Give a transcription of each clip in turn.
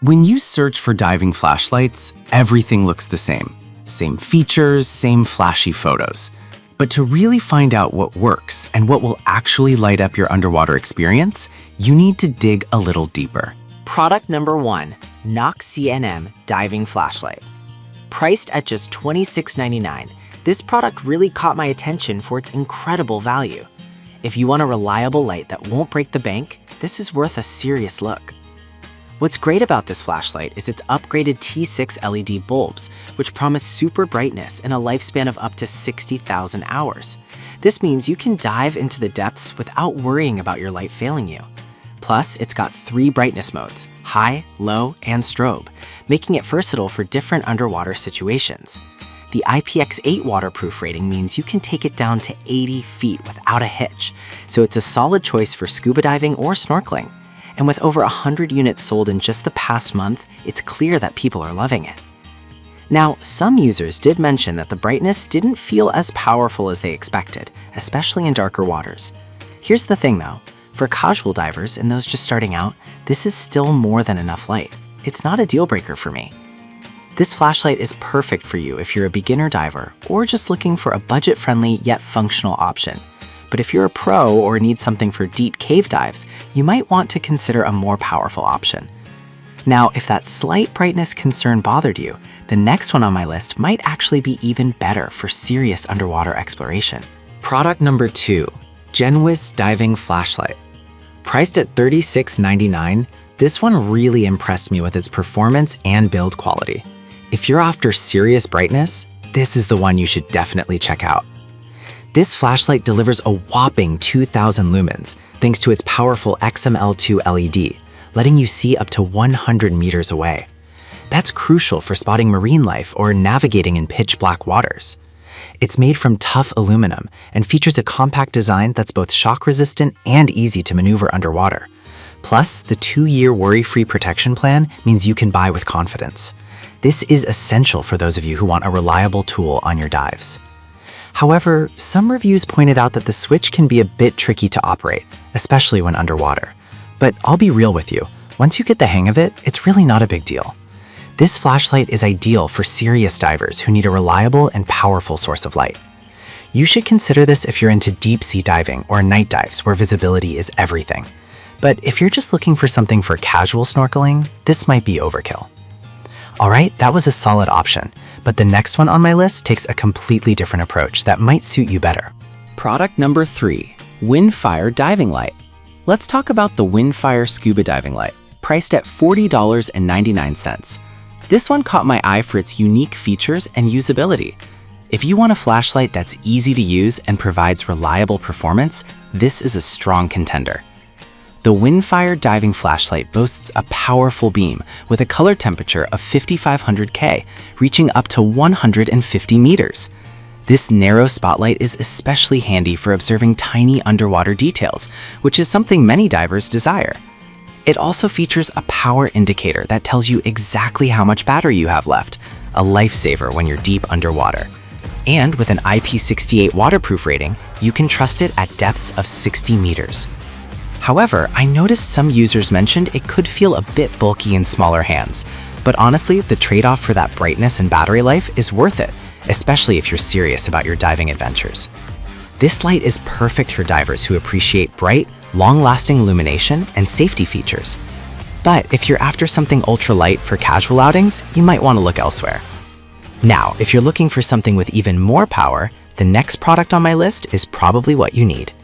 When you search for diving flashlights, everything looks the same. Same features, same flashy photos. But to really find out what works and what will actually light up your underwater experience, you need to dig a little deeper. Product number 1, Nox CNM Diving Flashlight. Priced at just $26.99, this product really caught my attention for its incredible value. If you want a reliable light that won't break the bank, this is worth a serious look. What's great about this flashlight is its upgraded T6 LED bulbs, which promise super brightness and a lifespan of up to 60,000 hours. This means you can dive into the depths without worrying about your light failing you. Plus, it's got 3 brightness modes: high, low, and strobe, making it versatile for different underwater situations. The IPX8 waterproof rating means you can take it down to 80 feet without a hitch, so it's a solid choice for scuba diving or snorkeling. And with over 100 units sold in just the past month, it's clear that people are loving it. Now, some users did mention that the brightness didn't feel as powerful as they expected, especially in darker waters. Here's the thing though, for casual divers and those just starting out, this is still more than enough light. It's not a deal breaker for me. This flashlight is perfect for you if you're a beginner diver or just looking for a budget-friendly yet functional option. But if you're a pro or need something for deep cave dives, you might want to consider a more powerful option. Now, if that slight brightness concern bothered you, the next one on my list might actually be even better for serious underwater exploration. Product number 2, Genwis Diving Flashlight. Priced at $36.99, this one really impressed me with its performance and build quality. If you're after serious brightness, this is the one you should definitely check out. This flashlight delivers a whopping 2,000 lumens thanks to its powerful XML2 LED, letting you see up to 100 meters away. That's crucial for spotting marine life or navigating in pitch black waters. It's made from tough aluminum and features a compact design that's both shock resistant and easy to maneuver underwater. Plus, the 2-year worry-free protection plan means you can buy with confidence. This is essential for those of you who want a reliable tool on your dives. However, some reviews pointed out that the switch can be a bit tricky to operate, especially when underwater. But I'll be real with you, once you get the hang of it, it's really not a big deal. This flashlight is ideal for serious divers who need a reliable and powerful source of light. You should consider this if you're into deep sea diving or night dives where visibility is everything. But if you're just looking for something for casual snorkeling, this might be overkill. Alright, that was a solid option, but the next one on my list takes a completely different approach that might suit you better. Product number 3, Windfire Diving Light. Let's talk about the Windfire Scuba Diving Light, priced at $40.99. This one caught my eye for its unique features and usability. If you want a flashlight that's easy to use and provides reliable performance, this is a strong contender. The Windfire diving flashlight boasts a powerful beam with a color temperature of 5500 K, reaching up to 150 meters. This narrow spotlight is especially handy for observing tiny underwater details, which is something many divers desire. It also features a power indicator that tells you exactly how much battery you have left, a lifesaver when you're deep underwater. And with an IP68 waterproof rating, you can trust it at depths of 60 meters. However, I noticed some users mentioned it could feel a bit bulky in smaller hands, but honestly, the trade-off for that brightness and battery life is worth it, especially if you're serious about your diving adventures. This light is perfect for divers who appreciate bright, long-lasting illumination and safety features. But if you're after something ultra-light for casual outings, you might want to look elsewhere. Now, if you're looking for something with even more power, the next product on my list is probably what you need.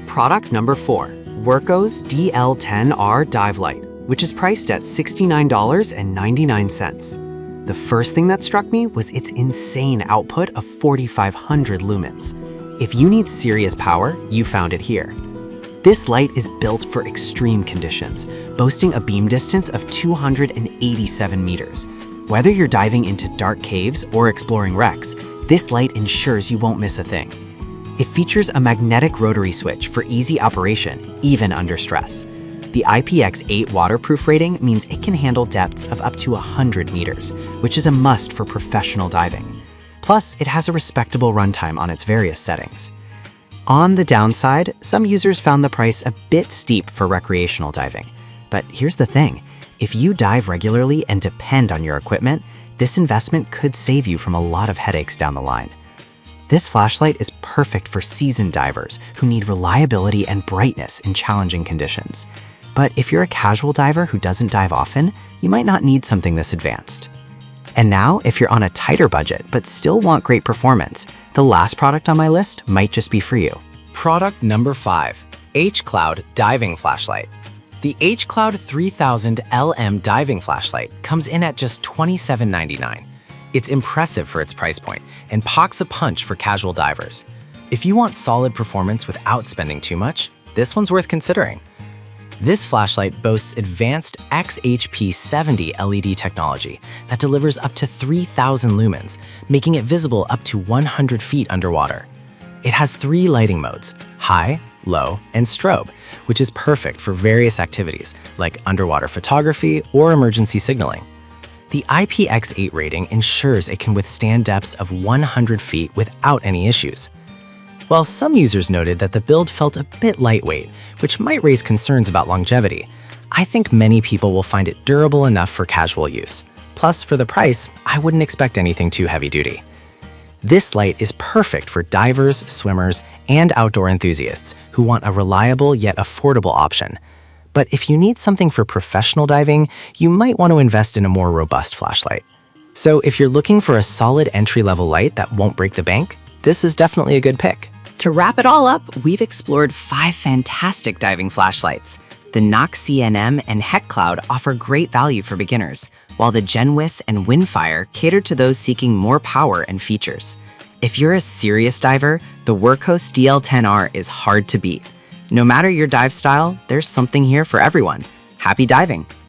Product number 4, Werco's DL10R Dive Light, which is priced at $69.99. The first thing that struck me was its insane output of 4,500 lumens. If you need serious power, you found it here. This light is built for extreme conditions, boasting a beam distance of 287 meters. Whether you're diving into dark caves or exploring wrecks, this light ensures you won't miss a thing. It features a magnetic rotary switch for easy operation, even under stress. The IPX8 waterproof rating means it can handle depths of up to 100 meters, which is a must for professional diving. Plus, it has a respectable runtime on its various settings. On the downside, some users found the price a bit steep for recreational diving. But here's the thing, If you dive regularly and depend on your equipment, this investment could save you from a lot of headaches down the line. This flashlight is perfect for seasoned divers who need reliability and brightness in challenging conditions. But if you're a casual diver who doesn't dive often, you might not need something this advanced. And now, if you're on a tighter budget but still want great performance, the last product on my list might just be for you. Product number 5, H-Cloud Diving Flashlight. The H-Cloud 3000 LM diving flashlight comes in at just $27.99. It's impressive for its price point and packs a punch for casual divers. If you want solid performance without spending too much, this one's worth considering. This flashlight boasts advanced XHP70 LED technology that delivers up to 3,000 lumens, making it visible up to 100 feet underwater. It has 3 lighting modes: high, low, and strobe, which is perfect for various activities like underwater photography or emergency signaling. The IPX8 rating ensures it can withstand depths of 100 feet without any issues. While some users noted that the build felt a bit lightweight, which might raise concerns about longevity, I think many people will find it durable enough for casual use. Plus, for the price, I wouldn't expect anything too heavy-duty. This light is perfect for divers, swimmers, and outdoor enthusiasts who want a reliable yet affordable option. But if you need something for professional diving, you might want to invest in a more robust flashlight. So if you're looking for a solid entry-level light that won't break the bank, this is definitely a good pick. To wrap it all up, we've explored 5 fantastic diving flashlights. The Nox CNM and HeckCloud offer great value for beginners, while the GenWis and Windfire cater to those seeking more power and features. If you're a serious diver, the Workhos DL10R is hard to beat. No matter your dive style, there's something here for everyone. Happy diving!